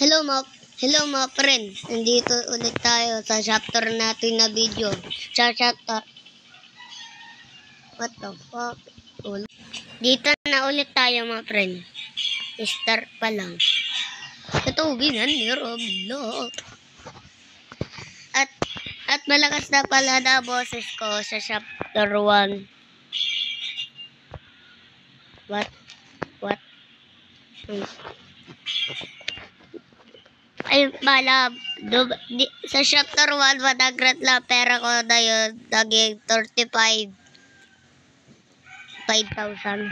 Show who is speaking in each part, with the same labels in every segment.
Speaker 1: Hello mga friend. Nandito ulit tayo sa chapter natin na video. Sa chapter. What the fuck? Dito na ulit tayo mga friend. Start pa lang. Katubigan ni Roblox. At malakas na pala na boses ko sa chapter 1. What? Ay, pala, sa chapter 1, madagrat lang pera ko na yun, naging 5,000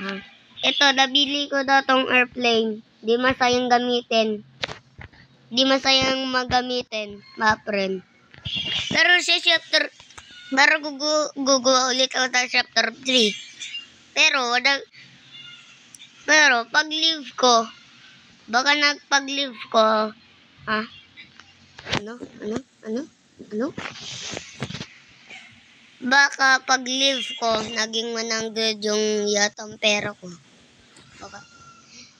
Speaker 1: ha. Ito, nabili ko na tong airplane. Di masayang gamitin. Di masayang magamitin, mga friend. Pero sa chapter, pero ulit ako sa chapter 3. Pero pag leave ko, baka nagpag-leave ko, ha? Ano? Baka pag-leave ko, naging 100 yung yatang pera ko. Okay.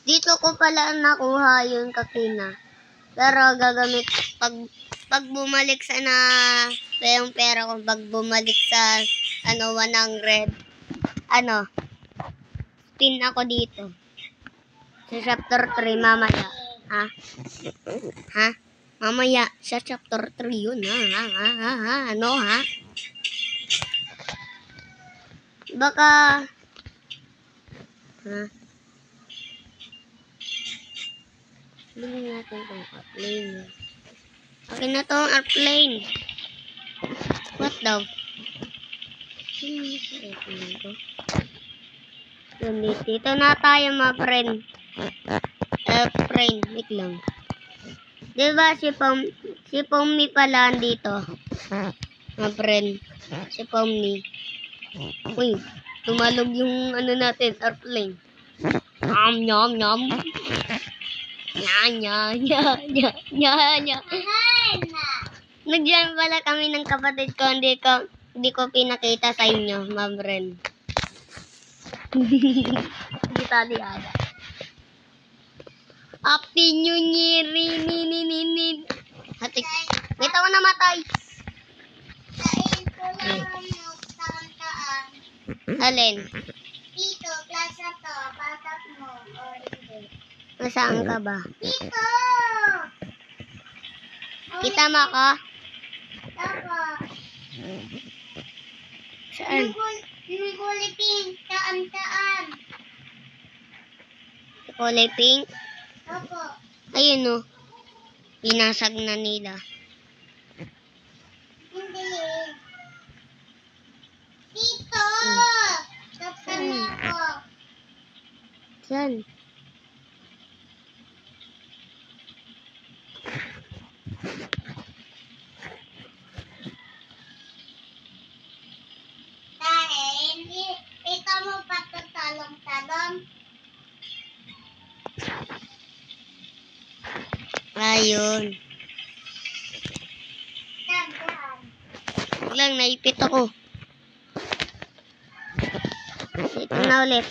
Speaker 1: Dito ko pala nakuha yung kakina. Pero gagamit, pag bumalik sa yung pera ko, pag bumalik sa, 100, spin ako dito. Sa chapter 3 mamaya. Ha? Mamaya, sa chapter 3 yun, ha? Ano, ha? Baka, bilhin natin itong airplane. Okay na itong airplane. What daw? Dito na tayo, mga friend. Friend, wait lang. Diba si Pomni pala dito? Mga friend. Si Pomni. Uy, tumalog yung natin, airplane. Nyam. Nya. Nag-jam pala kami ng kapatid ko. Hindi ko pinakita sa inyo, mga friend. Kita di ada. Happy New Year. Hatik. Kita ko namatay. Alin?
Speaker 2: Dito, plaza to. Patak mo. O, hindi.
Speaker 1: Nasaan ka ba?
Speaker 2: Dito!
Speaker 1: Kita mo ako?
Speaker 2: Opo.
Speaker 1: Saan?
Speaker 2: Yung kulay pink. Taan.
Speaker 1: Kulay pink?
Speaker 2: Opo.
Speaker 1: Ayun o. Binasag na nila.
Speaker 2: Hindi. Dito! Tapos na ako.
Speaker 1: Saan?
Speaker 2: Dahil, ikaw mo pa ito talong-talong.
Speaker 1: Ayun.
Speaker 2: Dagan.
Speaker 1: Biglang naipit ako. Ito na ulit.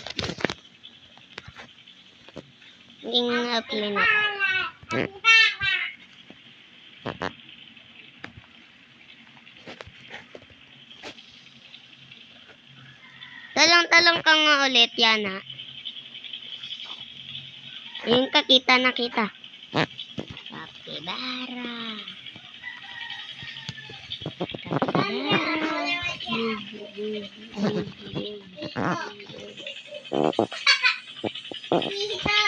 Speaker 1: Naging airplane na. Talong ka nga ulit, Yana. Yung kita. Kapibara.
Speaker 2: Dito.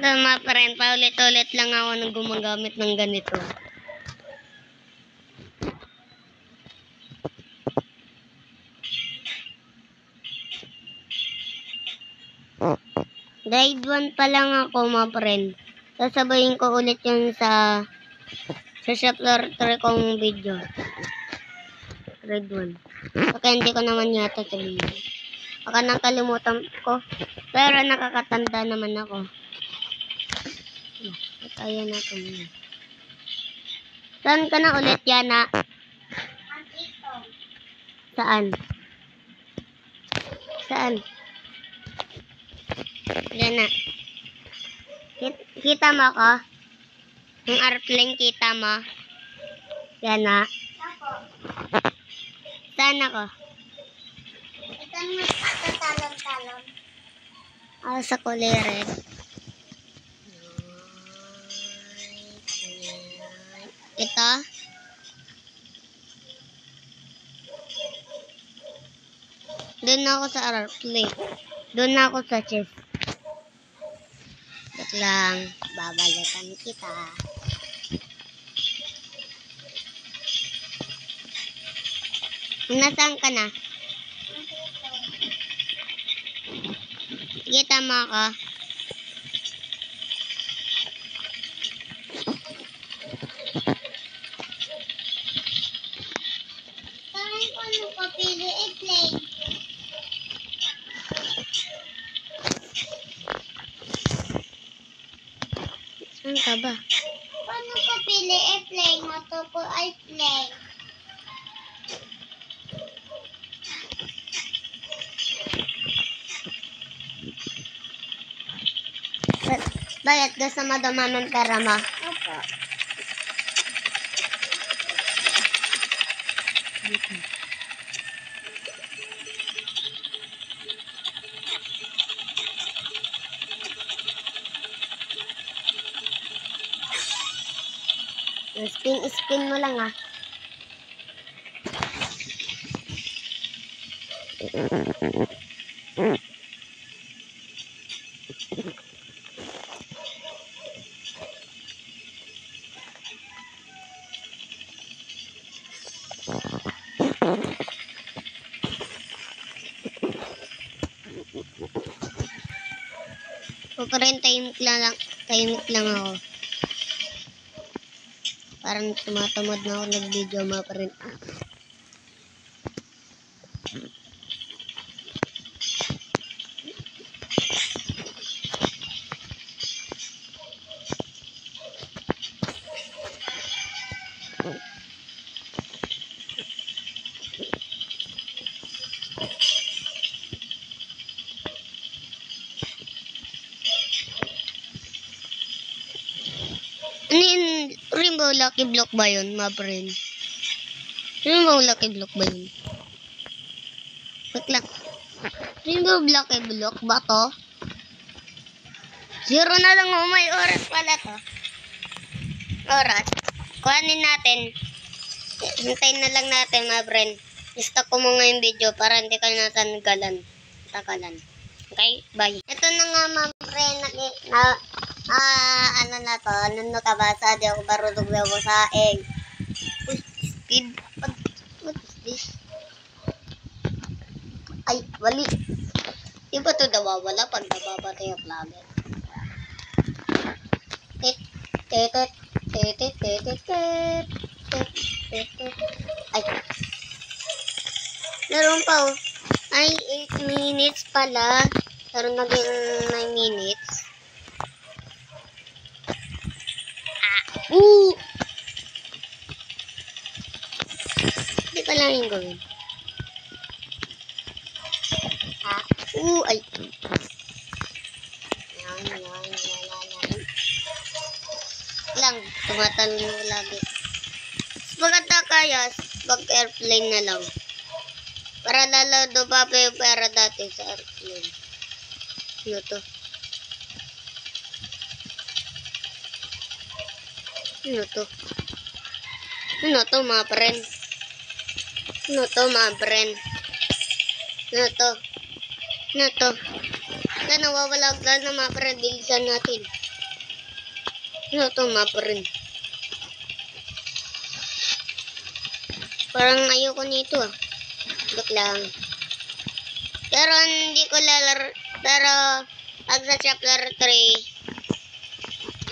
Speaker 1: Mga friend, paulit-ulit lang ako nang gumagamit ng ganito. Grade 1 pa lang ako, mga friend. Sasabayin ko ulit yun sa chapter 3 kong video. Grade 1. Okay, hindi ko naman yata sabihin. Baka nakalimutan ko. Pero nakakatanda naman ako. Kaya na ito muna. Saan ka na ulit, Yana?
Speaker 2: Andito.
Speaker 1: Saan? Saan? Yan na. Kita mo ako? Yung airplane, kita mo? Yan na.
Speaker 2: Ako.
Speaker 1: Saan ako?
Speaker 2: Ito mo patatalon-talon.
Speaker 1: Ako sa kulay red. Ito? Doon ako sa airplane. Doon ako sa chest. Wait lang. Babalikan kita. Nasaan ka na? Kita mo ako?
Speaker 2: Saan ko nung papili i-plane?
Speaker 1: Saan ka ba?
Speaker 2: Paano ko pili i-plane? Mato ko ay plane.
Speaker 1: Bakit? Gusto mo dumaman pera mo?
Speaker 2: Opo.
Speaker 1: Spin mo lang ah. Pupurin tahimik lang ako. Parang tumatamad na ako nag-video mga parin. Ano yun? Rainbow Lucky Block ba yun, mga parin? Rainbow Lucky Block ba yun? Wait lang. Rainbow Lucky Block ba to? 0 na lang oh, may oras pala to. Oras. Kuhanin natin. Hintayin na lang natin, mga friend. I-stop ko muna yung video para hindi ka natanggalan. Tagalan. Okay? Bye. Ito na nga, mga friend. Ano na to? Ano ka ba? Sa di ako marunong na ako sa egg. Uy, speed. What is this? Ay, wali. Di ba ito nawawala pag nababatay ang vlogger? Ay. Meron pa oh. Ay, 8 minutes pala. Pero naging 9 minutes. Hindi pa lang yung gawin. Ay. Yan. Lang, tumatalon mo lagi. Pagkata kaya, mag-airplane na lang. Para lalado pa pa yung pera dati sa airplane. Ano to? Ano to? Ano to, mga friend? Ano to, mga friend? Ano to? Ano to? Wala, nawawala na mga friend. Bilisan natin. Ano to, mga friend? Parang ayoko nito ah. Look lang. Pero hindi ko lalaro. Pero pag sa chapter 3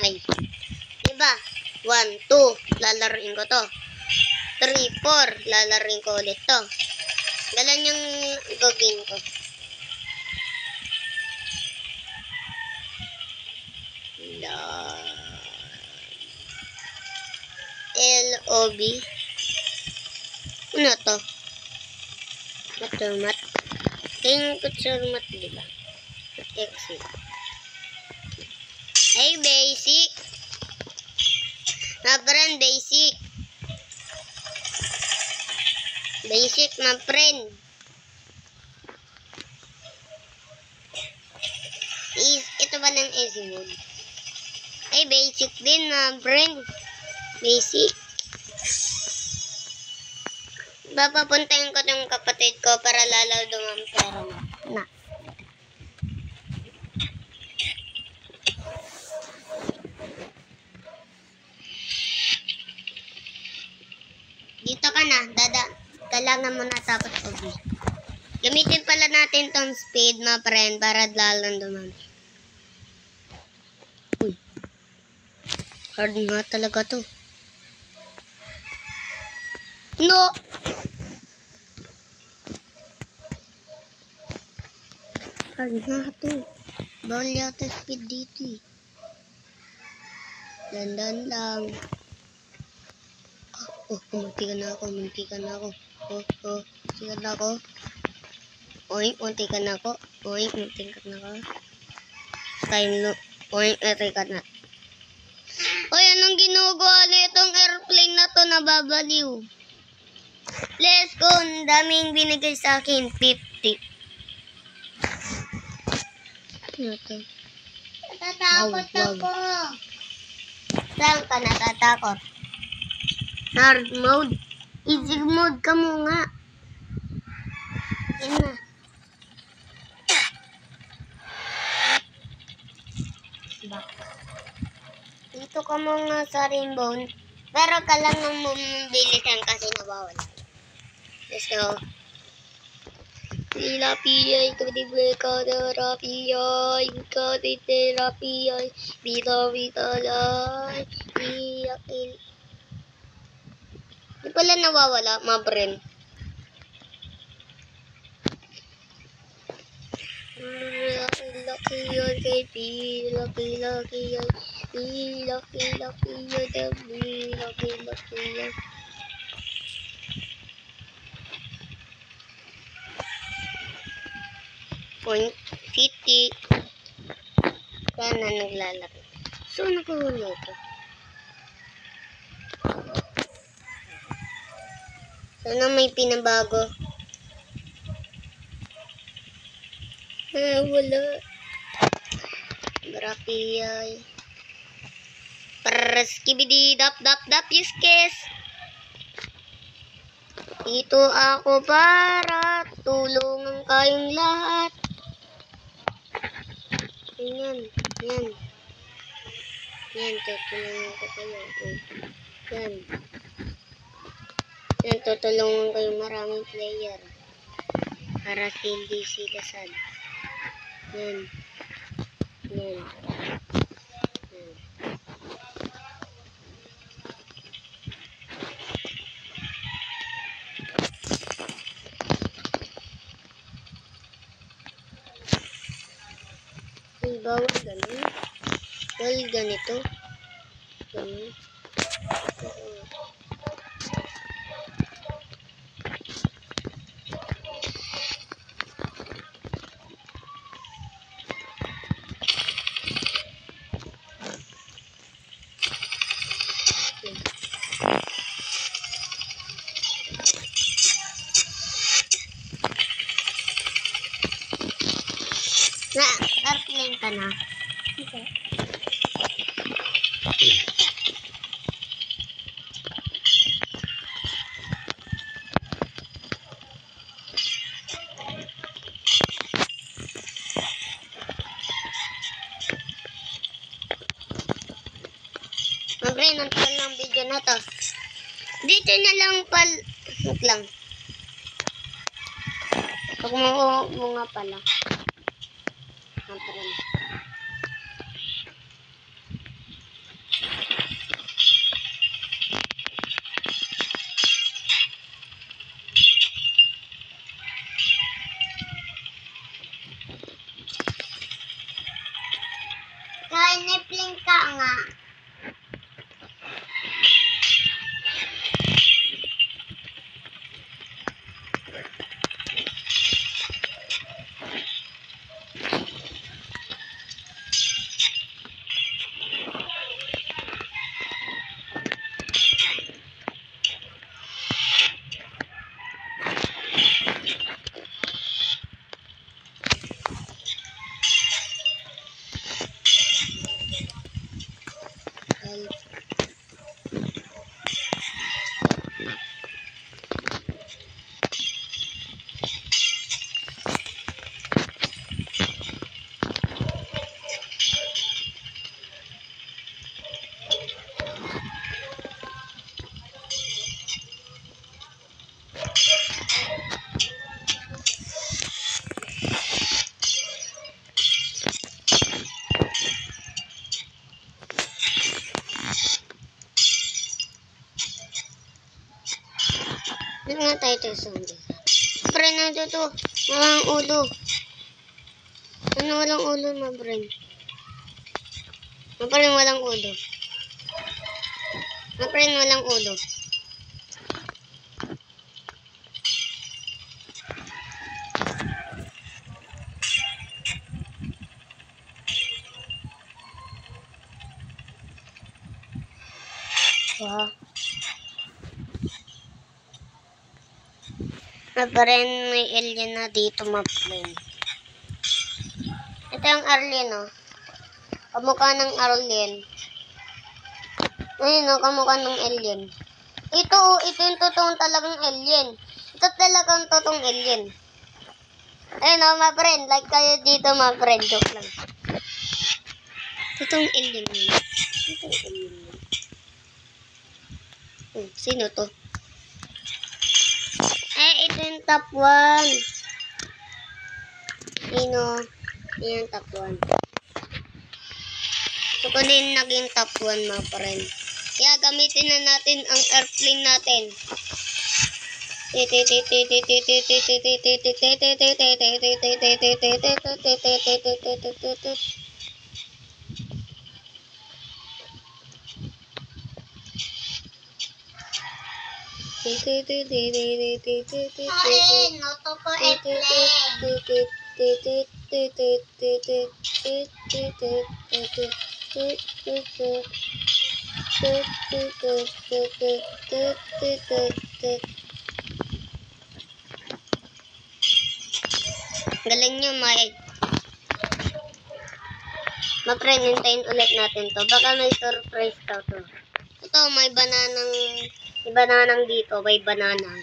Speaker 1: ay diba? 1, 2 lalaruin ko to. 3, 4 lalaruin ko ulit to. Galan yung gagawin ko. LOB. Ano to? Mat. Tingin ko sa mat, diba? Exit. Hey, basic. My friend, basic. Basic, my friend. Ito ba ng easy mode? Hey, basic din, my friend. Basic. Papapuntahin ko yung kapatid ko para lalaw dumampero na. Dito ka na, kailangan mo na tapos ubi. Gamitin pala natin tong speed, my friend, para lalong dumami. Uy. Hard nga talaga to. No! Hard nga to. Bawal yata speed dito eh. Dandan lang. Munti ka na ako. Munti ka na ako. Oink, munti ka na ako. Oink, munti ka na ako. Oink, munti ka na. Oy, anong ginagawa nitong airplane na to? Nababaliw. Let's go. Ang daming binigay sa akin. 50. Ano to?
Speaker 2: Natatakot ako.
Speaker 1: Saan ka natatakot? Hard mode. Easy mode ka muna. Yan na. Dito ka muna sa rainbow. Pero ka lang ng mobilisan kasi nabawal. Let's go. Pilapiyay, kadibre ka na rapiyay. Kadite rapiyay. Bitalay. Iyakil. Di pala nawawala, mabren. Laki yun kay laki yun. Laki yun. Laki yun. Point City. Sana naglalaki. So, nakuhuli ito. Sana may pinabago. Wala. Rapiyay. Skibidi dap yes kes. Ito ako para tulungan kayong lahat. Yan. Yan, tutulungan ko kayo. Yan, tutulungan kayo maraming player. Para hindi sila sad. Yan. Ay, bawal ganun. Bawal ganito. Ganun. Airplane ka na.
Speaker 2: Okay.
Speaker 1: Mabre, nantal ng video na to. Dito na lang lang. Pag mo nga pala. Mabre.
Speaker 2: Airplane ka nga.
Speaker 1: to. Walang ulo. Ano walang ulo, Mabren? Mabren, walang ulo. Mabren, walang ulo. Wow. Mabren, may alien na dito, Mabren. Ito yung alien, oh. Kamukha ng alien. Ayun, oh, kamukha ng alien. Ito yung totoong talagang alien. Ito talagang totoong alien. Ayun, oh, my friend. Like kayo dito, my friend. Joke lang. Totoong alien yun. Totoong alien yun. Sino to? Ito yung top 1. Sino? Yung top 1. Ito ko din naging top 1, mga friend. Kaya gamitin na natin ang airplane natin.
Speaker 2: Ay, noto ko airplane.
Speaker 1: Galing nyo, Mike. Ma-friend, hintayin ulit natin to. Baka may surprise ka to. Ito, may bananang dito. May bananang.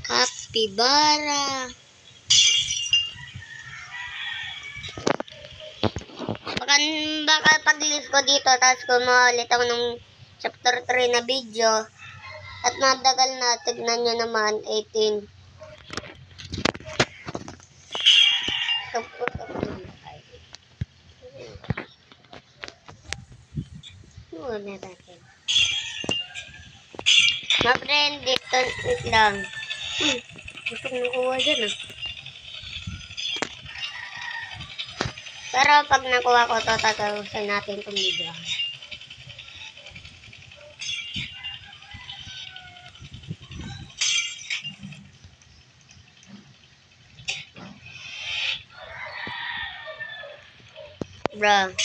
Speaker 1: Capybara. Baka pag-list ko dito, tapos kumuha ulit ako ng chapter 3 na video. At madagal na, tignan nyo naman, 18. Muna natin. My friend, dito, wait lang. Gusto ko nakuha dyan, ah. Pero pag nakuha ko to, tatapusin natin itong video. Bro.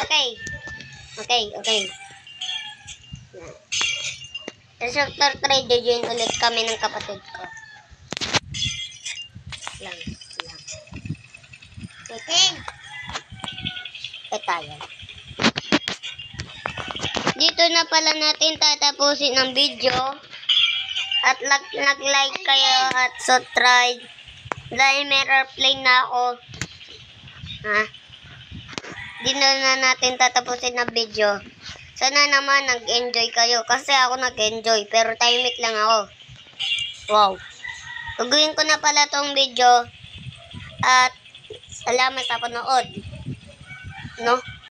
Speaker 1: Okay. Sa chapter 3, join ulit kami ng kapatid ko. Lang. Okay. Tayo. Dito na pala natin tatapusin ang video. At nag-like kayo at subscribe. Dahil may airplane na ako. Dito na natin tatapusin ang video. Sana naman nag-enjoy kayo. Kasi ako nag-enjoy. Pero timing lang ako. Wow. Gagawin ko na pala tong video. At salamat sa panood. No?